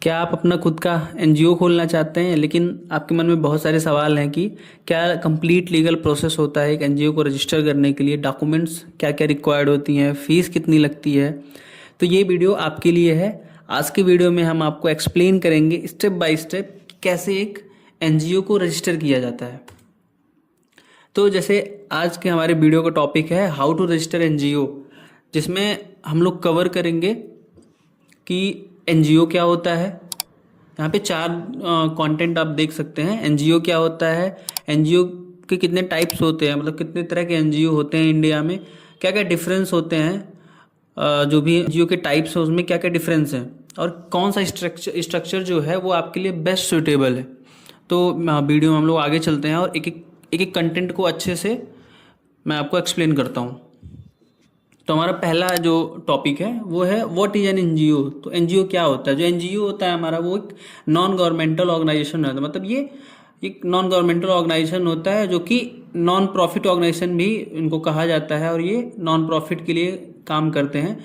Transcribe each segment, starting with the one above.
क्या आप अपना खुद का एनजीओ खोलना चाहते हैं, लेकिन आपके मन में बहुत सारे सवाल हैं कि क्या कंप्लीट लीगल प्रोसेस होता है एक एनजीओ को रजिस्टर करने के लिए, डॉक्यूमेंट्स क्या क्या रिक्वायर्ड होती हैं, फीस कितनी लगती है। तो ये वीडियो आपके लिए है। आज के वीडियो में हम आपको एक्सप्लेन करेंगे स्टेप बाय स्टेप कैसे एक एनजीओ को रजिस्टर किया जाता है। तो जैसे आज के हमारे वीडियो का टॉपिक है हाउ टू रजिस्टर एनजीओ, जिसमें हम लोग कवर करेंगे कि एनजीओ क्या होता है। यहाँ पे चार कंटेंट आप देख सकते हैं। एनजीओ क्या होता है, एनजीओ के कितने टाइप्स होते हैं, मतलब कितने तरह के एनजीओ होते हैं इंडिया में, क्या क्या डिफरेंस होते हैं, जो भी एनजीओ के टाइप्स हैं उसमें क्या क्या डिफरेंस हैं, और कौन सा स्ट्रक्चर जो है वो आपके लिए बेस्ट सूटेबल है। तो वीडियो में हम लोग आगे चलते हैं और एक कंटेंट को अच्छे से मैं आपको एक्सप्लेन करता हूँ। तो हमारा पहला जो टॉपिक है वो है व्हाट इज एन एनजीओ। तो एनजीओ क्या होता है। जो एनजीओ होता है हमारा वो एक नॉन गवर्नमेंटल ऑर्गेनाइजेशन होता है, मतलब ये एक नॉन गवर्नमेंटल ऑर्गेनाइजेशन होता है जो कि नॉन प्रॉफिट ऑर्गेनाइजेशन भी इनको कहा जाता है। और ये नॉन प्रॉफिट के लिए काम करते हैं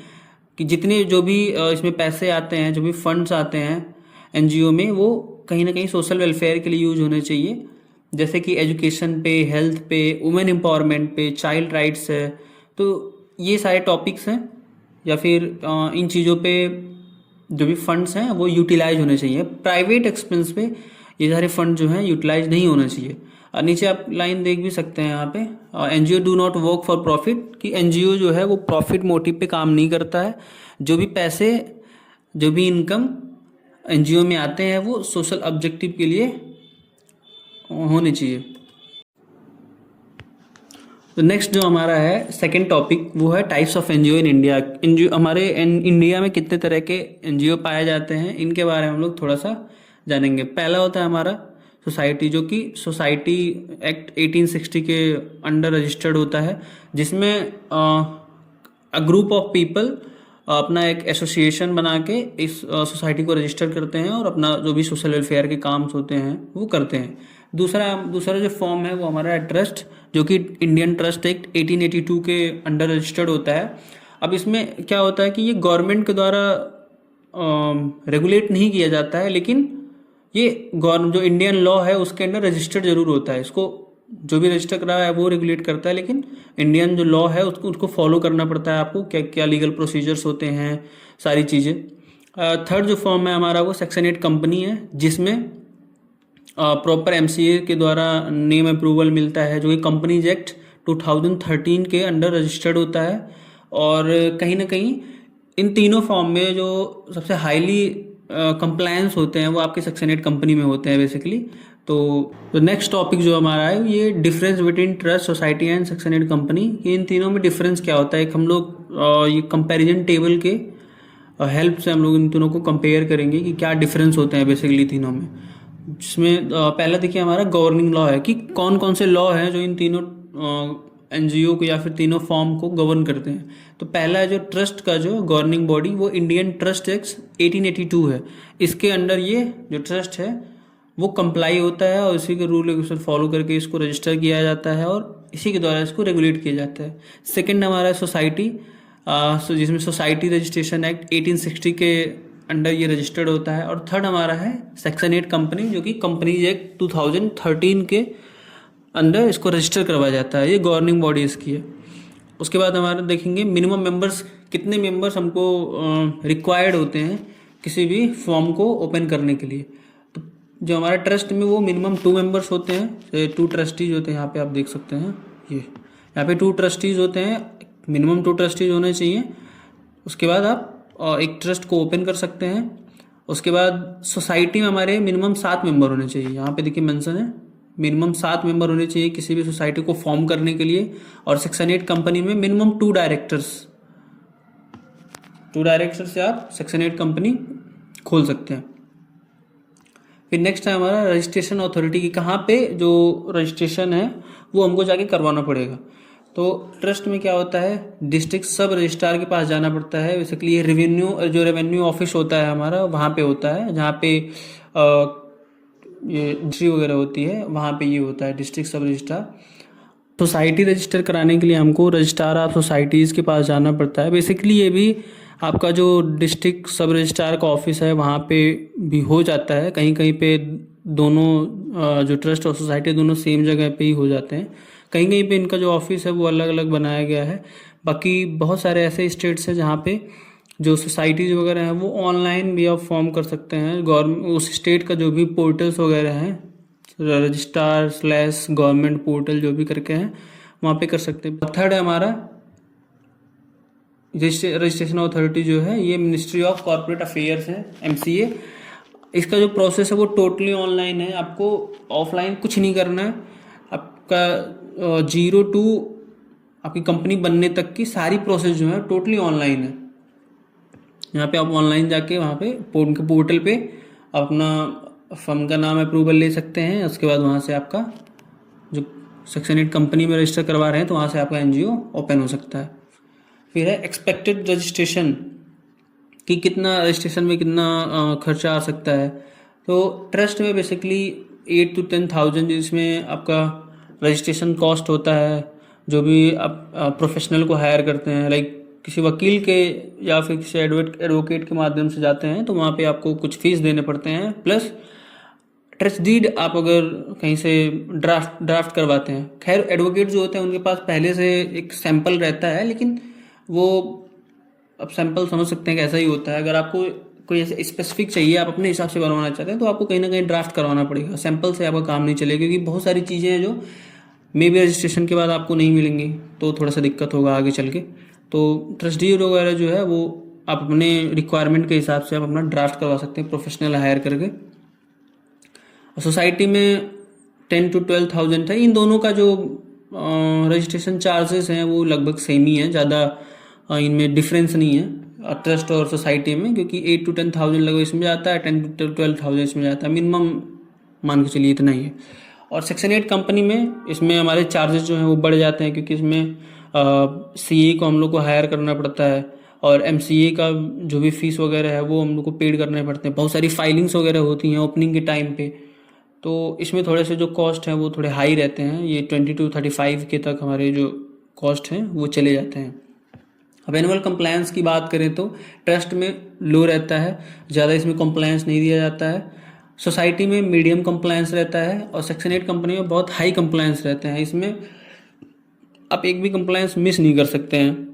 कि जितने जो भी इसमें पैसे आते हैं, जो भी फंड्स आते हैं एनजीओ में, वो कहीं ना कहीं सोशल वेलफेयर के लिए यूज होने चाहिए, जैसे कि एजुकेशन पे, हेल्थ पे, वुमेन एम्पावरमेंट पे, चाइल्ड राइट्स है। तो ये सारे टॉपिक्स हैं, या फिर इन चीज़ों पे जो भी फंड्स हैं वो यूटिलाइज होने चाहिए। प्राइवेट एक्सपेंस पे ये सारे फंड जो हैं यूटिलाइज नहीं होने चाहिए। और नीचे आप लाइन देख भी सकते हैं यहाँ पे, NGO do not work for profit, कि एनजीओ जो है वो प्रॉफिट मोटिव पे काम नहीं करता है। जो भी पैसे, जो भी इनकम एनजीओ में आते हैं वो सोशल ऑब्जेक्टिव के लिए होने चाहिए। तो नेक्स्ट जो हमारा है सेकंड टॉपिक वो है types of NGO in India. NGO हमारे इंडिया में कितने तरह के एनजीओ पाए जाते हैं, इनके बारे में हम लोग थोड़ा सा जानेंगे। पहला होता है हमारा सोसाइटी, जो कि सोसाइटी एक्ट 1860 के अंडर रजिस्टर्ड होता है, जिसमें अ ग्रुप ऑफ पीपल अपना एक एसोसिएशन बना के इस सोसाइटी को रजिस्टर करते हैं और अपना जो भी सोशल वेलफेयर के काम होते हैं वो करते हैं। दूसरा जो फॉर्म है वो हमारा ट्रस्ट, जो कि इंडियन ट्रस्ट एक्ट 1882 के अंडर रजिस्टर्ड होता है। अब इसमें क्या होता है कि ये गवर्नमेंट के द्वारा रेगुलेट नहीं किया जाता है, लेकिन ये जो इंडियन लॉ है उसके अंडर रजिस्टर्ड जरूर होता है। इसको जो भी रजिस्टर करा है वो रेगुलेट करता है, लेकिन इंडियन जो लॉ है उसको फॉलो करना पड़ता है आपको, क्या क्या लीगल प्रोसीजर्स होते हैं, सारी चीज़ें। थर्ड जो फॉर्म है हमारा वो सेक्शन 8 कंपनी है, जिसमें प्रॉपर एमसीए के द्वारा नेम अप्रूवल मिलता है, जो कि कंपनीज एक्ट 2013 के अंडर रजिस्टर्ड होता है। और कहीं ना कहीं इन तीनों फॉर्म में जो सबसे हाईली कंप्लायंस होते हैं वो आपके सेक्शन 8 कंपनी में होते हैं बेसिकली। तो नेक्स्ट टॉपिक जो हमारा है ये difference between trust, society and section 8 company. इन तीनों में डिफरेंस क्या होता है, एक हम लोग ये कंपैरिजन टेबल के हेल्प से हम लोग इन तीनों को कंपेयर करेंगे कि क्या डिफरेंस होते हैं बेसिकली तीनों में। जिसमें पहला देखिए हमारा गवर्निंग लॉ है कि कौन कौन से लॉ हैं जो इन तीनों एनजीओ को या फिर तीनों फॉर्म को गवर्न करते हैं। तो पहला जो ट्रस्ट का जो गवर्निंग बॉडी वो इंडियन ट्रस्ट एक्ट 1882 है। इसके अंडर ये जो ट्रस्ट है वो कंप्लाई होता है और इसी के रूल रेगुलेशन फॉलो करके इसको रजिस्टर किया जाता है और इसी के द्वारा इसको रेगुलेट किया जाता है। सेकेंड हमारा सोसाइटी, जिसमें सोसाइटी रजिस्ट्रेशन एक्ट 1860 के अंडर ये रजिस्टर्ड होता है। और थर्ड हमारा है सेक्शन 8 कंपनी, जो कि कंपनीज एक्ट 2013 के अंडर इसको रजिस्टर करवाया जाता है। ये गवर्निंग बॉडी इसकी है। उसके बाद हमारा देखेंगे मिनिमम मेंबर्स, कितने मेंबर्स हमको रिक्वायर्ड होते हैं किसी भी फॉर्म को ओपन करने के लिए। तो जो हमारा ट्रस्ट में वो मिनिमम 2 मेंबर्स होते हैं, 2 ट्रस्टीज होते हैं। यहाँ पे आप देख सकते हैं ये यहाँ पे 2 ट्रस्टीज होते हैं, मिनिमम 2 ट्रस्टीज होने चाहिए। उसके बाद आप एक ट्रस्ट को ओपन कर सकते हैं। उसके बाद सोसाइटी में हमारे मिनिमम 7 मेंबर होने चाहिए। यहाँ पे देखिए मेंशन है मिनिमम 7 मेंबर होने चाहिए किसी भी सोसाइटी को फॉर्म करने के लिए। और सेक्शन 8 कंपनी में मिनिमम 2 डायरेक्टर्स से आप सेक्शन 8 कंपनी खोल सकते हैं। फिर नेक्स्ट है हमारा रजिस्ट्रेशन अथॉरिटी की, कहाँ पे जो रजिस्ट्रेशन है वो हमको जाके करवाना पड़ेगा। तो ट्रस्ट में क्या होता है, डिस्ट्रिक्ट सब रजिस्ट्रार के पास जाना पड़ता है। बेसिकली ये रेवेन्यू ऑफिस होता है हमारा, वहाँ पे होता है जहाँ पे ये एंट्री वगैरह होती है, वहाँ पे ये होता है डिस्ट्रिक्ट सब रजिस्ट्रार। सोसाइटी रजिस्टर कराने के लिए हमको रजिस्ट्रार ऑफ सोसाइटीज़ के पास जाना पड़ता है। बेसिकली ये भी आपका जो डिस्ट्रिक्ट सब रजिस्ट्रार का ऑफिस है वहाँ पे भी हो जाता है, कहीं कहीं पे दोनों जो ट्रस्ट और सोसाइटी दोनों सेम जगह पे ही हो जाते हैं, कहीं कहीं पे इनका जो ऑफिस है वो अलग अलग बनाया गया है। बाकी बहुत सारे ऐसे स्टेट्स हैं जहाँ पे जो सोसाइटीज़ वगैरह हैं वो ऑनलाइन भी आप फॉर्म कर सकते हैं। गवर्नमेंट उस स्टेट का जो भी पोर्टल्स वगैरह हैं, रजिस्ट्रार/गवर्नमेंट पोर्टल जो भी करके हैं वहाँ पे कर सकते हैं। थर्ड है हमारा रजिस्ट्रेशन अथॉरिटी जो है, ये मिनिस्ट्री ऑफ कॉर्पोरेट अफेयर्स है, MCA। इसका जो प्रोसेस है वो टोटली ऑनलाइन है, आपको ऑफलाइन कुछ नहीं करना है। आपका 0 to आपकी कंपनी बनने तक की सारी प्रोसेस जो है टोटली ऑनलाइन है। यहाँ पे आप ऑनलाइन जाके वहाँ पे उनके पोर्टल पे अपना फर्म का नाम अप्रूवल ले सकते हैं। उसके बाद वहाँ से आपका जो सेक्शन 8 कंपनी में रजिस्टर करवा रहे हैं तो वहाँ से आपका NGO ओपन हो सकता है। फिर है एक्सपेक्टेड रजिस्ट्रेशन कि कितना रजिस्ट्रेशन में कितना खर्चा आ सकता है। तो ट्रस्ट में बेसिकली 8 to 10,000 जिसमें आपका रजिस्ट्रेशन कॉस्ट होता है। जो भी आप प्रोफेशनल को हायर करते हैं, लाइक किसी वकील के या फिर किसी एडवोकेट के माध्यम से जाते हैं तो वहाँ पे आपको कुछ फीस देने पड़ते हैं। प्लस ट्रस्ट डीड आप अगर कहीं से ड्राफ्ट करवाते हैं, खैर एडवोकेट जो होते हैं उनके पास पहले से एक सैंपल रहता है, लेकिन वो अब सैंपल समझ सकते हैं कि ऐसा ही होता है। अगर आपको कोई ऐसे स्पेसिफिक चाहिए, आप अपने हिसाब से बनवाना चाहते हैं तो आपको कहीं ना कहीं ड्राफ्ट करवाना पड़ेगा। सैंपल से आपका काम नहीं चलेगा क्योंकि बहुत सारी चीज़ें हैं जो मे बी रजिस्ट्रेशन के बाद आपको नहीं मिलेंगी, तो थोड़ा सा दिक्कत होगा आगे चल के। तो ट्रस्ट डीड वगैरह जो है वो आप अपने रिक्वायरमेंट के हिसाब से आप अपना ड्राफ्ट करवा सकते हैं प्रोफेशनल हायर करके। सोसाइटी में 10 to 12,000 है। इन दोनों का जो रजिस्ट्रेशन चार्जेस हैं वो लगभग सेम ही है, ज़्यादा इनमें डिफरेंस नहीं है ट्रस्ट और सोसाइटी में, क्योंकि 8 to 10,000 लगभग इसमें जाता है, 10 to 12,000 इसमें जाता है, मिनिमम मान के चलिए इतना ही है। और सेक्शन 8 कंपनी में इसमें हमारे चार्जेस जो हैं वो बढ़ जाते हैं, क्योंकि इसमें CA को हम लोग को हायर करना पड़ता है और MCA का जो भी फीस वगैरह है वो हम लोग को पेड करने पड़ते हैं। बहुत सारी फाइलिंग्स वगैरह होती हैं ओपनिंग के टाइम पे, तो इसमें थोड़े से जो कॉस्ट हैं वो थोड़े हाई रहते हैं। ये 20 to 35 के तक हमारे जो कॉस्ट हैं वो चले जाते हैं। अब एनुअल कंप्लायंस की बात करें तो ट्रस्ट में लो रहता है, ज़्यादा इसमें कंप्लायंस नहीं दिया जाता है। सोसाइटी में मीडियम कंप्लायंस रहता है और सेक्शन 8 कंपनी में बहुत हाई कंप्लायंस रहते हैं। इसमें आप एक भी कंप्लायंस मिस नहीं कर सकते हैं।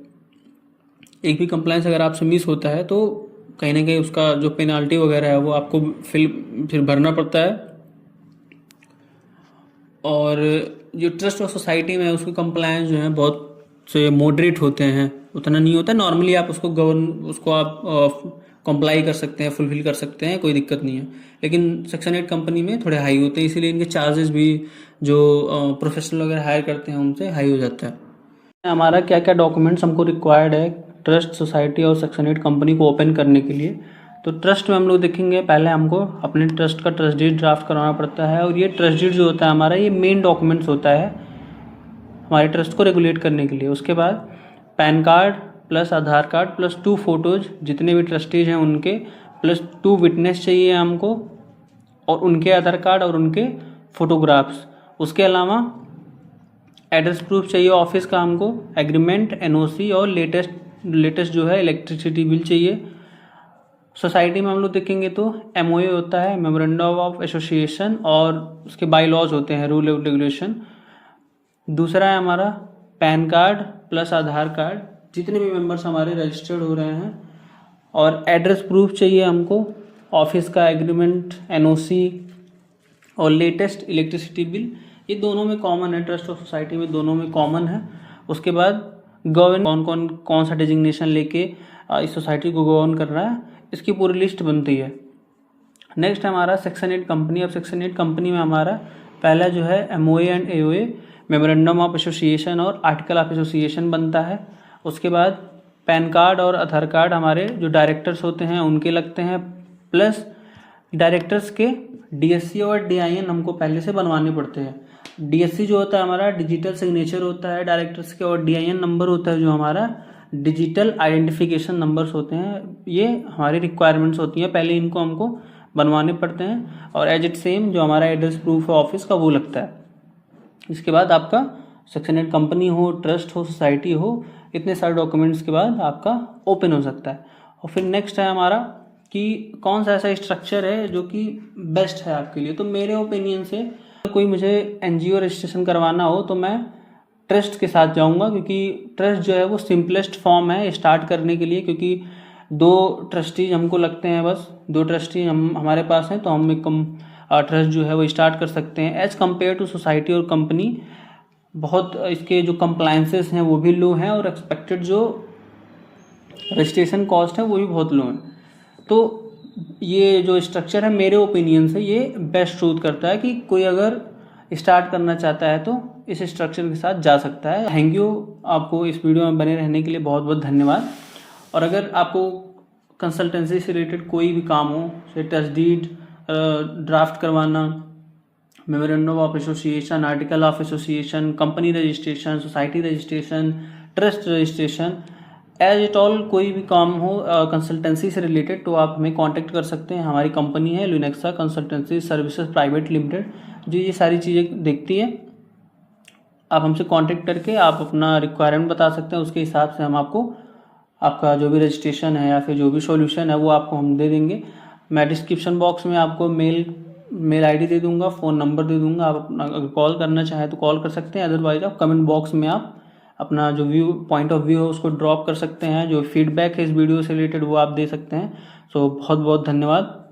एक भी कंप्लायंस अगर आपसे मिस होता है तो कहीं ना कहीं उसका जो पेनाल्टी वगैरह है वो आपको फिर भरना पड़ता है। और जो ट्रस्ट और सोसाइटी में उसके कंप्लायंस जो है बहुत से मॉडरेट होते हैं, उतना नहीं होता। नॉर्मली आप उसको आप कंप्लाई कर सकते हैं, फुलफिल कर सकते हैं, कोई दिक्कत नहीं है। लेकिन सेक्शन 8 कंपनी में थोड़े हाई होते हैं, इसीलिए इनके चार्जेस भी जो प्रोफेशनल वगैरह हायर करते हैं उनसे हाई हो जाता है। हमारा क्या क्या डॉक्यूमेंट्स हमको रिक्वायर्ड है ट्रस्ट, सोसाइटी और सेक्शन 8 कंपनी को ओपन करने के लिए। तो ट्रस्ट में हम लोग देखेंगे, पहले हमको अपने ट्रस्ट का ट्रस्ट डीड ड्राफ्ट करवाना पड़ता है। और ये ट्रस्ट डीड जो होता है हमारा, ये मेन डॉक्यूमेंट्स होता है हमारे ट्रस्ट को रेगुलेट करने के लिए। उसके बाद पैन कार्ड प्लस आधार कार्ड प्लस 2 फोटोज जितने भी ट्रस्टीज हैं उनके, प्लस 2 विटनेस चाहिए हमको और उनके आधार कार्ड और उनके फोटोग्राफ्स। उसके अलावा एड्रेस प्रूफ चाहिए ऑफिस का हमको, एग्रीमेंट, NOC और लेटेस्ट जो है इलेक्ट्रिसिटी बिल चाहिए। सोसाइटी में हम लोग देखेंगे तो MOA होता है, मेमोरेंडम ऑफ एसोसिएशन, और उसके बाई लॉज होते हैं, रूल एंड रेगुलेशन। दूसरा है हमारा पैन कार्ड प्लस आधार कार्ड जितने भी मेंबर्स हमारे रजिस्टर्ड हो रहे हैं, और एड्रेस प्रूफ चाहिए हमको, ऑफिस का एग्रीमेंट, NOC और लेटेस्ट इलेक्ट्रिसिटी बिल। ये दोनों में कॉमन है, ट्रस्ट और सोसाइटी में दोनों में कॉमन है। उसके बाद गवर्न कौन सा डिजिग्नेशन लेके इस सोसाइटी को गवर्न कर रहा है, इसकी पूरी लिस्ट बनती है। नेक्स्ट हमारा सेक्शन 8 कंपनी। अब सेक्शन 8 कंपनी में हमारा पहला जो है MOA and AOA, memorandum of association और आर्टिकल ऑफ एसोसिएशन बनता है। उसके बाद पैन कार्ड और आधार कार्ड हमारे जो डायरेक्टर्स होते हैं उनके लगते हैं, प्लस डायरेक्टर्स के DSC और DIN हमको पहले से बनवाने पड़ते हैं। DSC जो होता है हमारा डिजिटल सिग्नेचर होता है डायरेक्टर्स के, और DIN नंबर होता है जो हमारा डिजिटल आइडेंटिफिकेशन नंबर्स होते हैं। ये हमारी रिक्वायरमेंट्स होती हैं, पहले इनको हमको बनवाने पड़ते हैं। और एज इट सेम जो हमारा एड्रेस प्रूफ है ऑफिस का वो लगता है। इसके बाद आपका सेक्शन 8 कंपनी हो, ट्रस्ट हो, सोसाइटी हो, इतने सारे डॉक्यूमेंट्स के बाद आपका ओपन हो सकता है। और फिर नेक्स्ट है हमारा कि कौन सा ऐसा स्ट्रक्चर है जो कि बेस्ट है आपके लिए। तो मेरे ओपिनियन से कोई मुझे एनजीओ रजिस्ट्रेशन करवाना हो तो मैं ट्रस्ट के साथ जाऊंगा, क्योंकि ट्रस्ट जो है वो सिंपलेस्ट फॉर्म है स्टार्ट करने के लिए, क्योंकि 2 ट्रस्टीज हमको लगते हैं, बस 2 ट्रस्टी हमारे पास हैं, तो हम एक ट्रस्ट जो है वो स्टार्ट कर सकते हैं। एज़ कम्पेयर टू सोसाइटी और कंपनी बहुत इसके जो कंप्लाइंसेस हैं वो भी लो हैं, और एक्सपेक्टेड जो रजिस्ट्रेशन कॉस्ट है वो भी बहुत लो है। तो ये जो स्ट्रक्चर है मेरे ओपिनियन से ये बेस्ट शूट करता है कि कोई अगर स्टार्ट करना चाहता है तो इस स्ट्रक्चर के साथ जा सकता है। थैंक यू, आपको इस वीडियो में बने रहने के लिए बहुत बहुत धन्यवाद। और अगर आपको कंसल्टेंसी से रिलेटेड कोई भी काम हो, जैसे टेस्ट डीड ड्राफ्ट करवाना, memorandum of association, article of association, company registration, society registration, trust registration, as it all कोई भी काम हो कंसल्टेंसी से रिलेटेड, तो आप हमें कांटेक्ट कर सकते हैं। हमारी कंपनी है लुनेक्सा कंसल्टेंसी सर्विसेज प्राइवेट लिमिटेड, जो ये सारी चीज़ें देखती है। आप हमसे कांटेक्ट करके आप अपना रिक्वायरमेंट बता सकते हैं, उसके हिसाब से हम आपको आपका जो भी रजिस्ट्रेशन है या फिर जो भी सॉल्यूशन है वो आपको हम दे देंगे। मैं डिस्क्रिप्शन बॉक्स में आपको मेल आईडी दे दूंगा, फ़ोन नंबर दे दूंगा। आप अपना अगर कॉल करना चाहें तो कॉल कर सकते हैं, अदरवाइज आप कमेंट बॉक्स में आप अपना जो पॉइंट ऑफ व्यू है उसको ड्रॉप कर सकते हैं। जो फीडबैक है इस वीडियो से रिलेटेड वो आप दे सकते हैं। सो बहुत बहुत धन्यवाद।